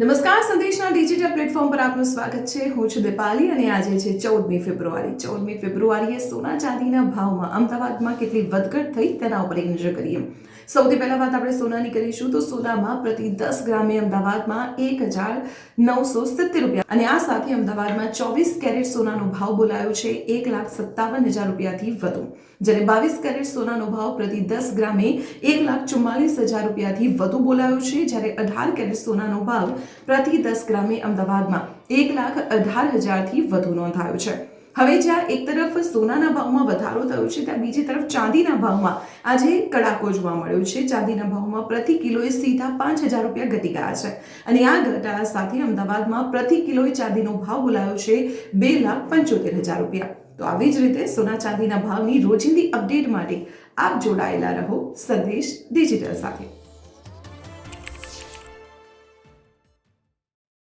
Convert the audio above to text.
નમસ્કાર, સંદેશના digital platform પર આપનું સ્વાગત છે. હું છું દીપાલી અને આજે છે 14મી ફેબ્રુઆરી. 14મી ફેબ્રુઆરીએ સોના ચાંદીના ભાવમાં અમદાવાદમાં કેટલી વધઘટ થઈ તેના ઉપર એક નજર કરીએ. સૌથી પહેલા વાત આપણે સોનાની કરીશું તો સોનામાં પ્રતિ 10 ગ્રામે અમદાવાદમાં 1,970 રૂપિયા અને આ સાથે અમદાવાદમાં 24 કેરેટ સોનાનો ભાવ બોલાયો છે 1,57,000 રૂપિયાથી વધુ, જ્યારે 22 કેરેટ સોનાનો ભાવ પ્રતિ 10 ગ્રામે 1,44,000 રૂપિયાથી વધુ બોલાયો છે, જ્યારે 18 કેરેટ સોનાનો ભાવ પ્રતિ 10 ગ્રામે અમદાવાદમાં 1,18,000થી વધુ નોંધાયો છે. હવે જ્યાં એક તરફ સોનાના ભાવમાં વધારો થયો છે, ત્યાં બીજી તરફ ચાંદીના ભાવમાં આજે કડાકો જોવા મળ્યો છે. ચાંદીના ભાવમાં પ્રતિ કિલોએ સીધા 5,000 રૂપિયા ઘટી ગયા છે અને આ ઘટાડા સાથે અમદાવાદમાં પ્રતિ કિલોએ ચાંદીનો ભાવ બોલાયો છે 2,75,000 રૂપિયા. તો આવી જ રીતે સોના ચાંદીના ભાવની રોજિંદી અપડેટ માટે આપ જોડાયેલા રહો સંદેશ ડિજિટલ સાથે.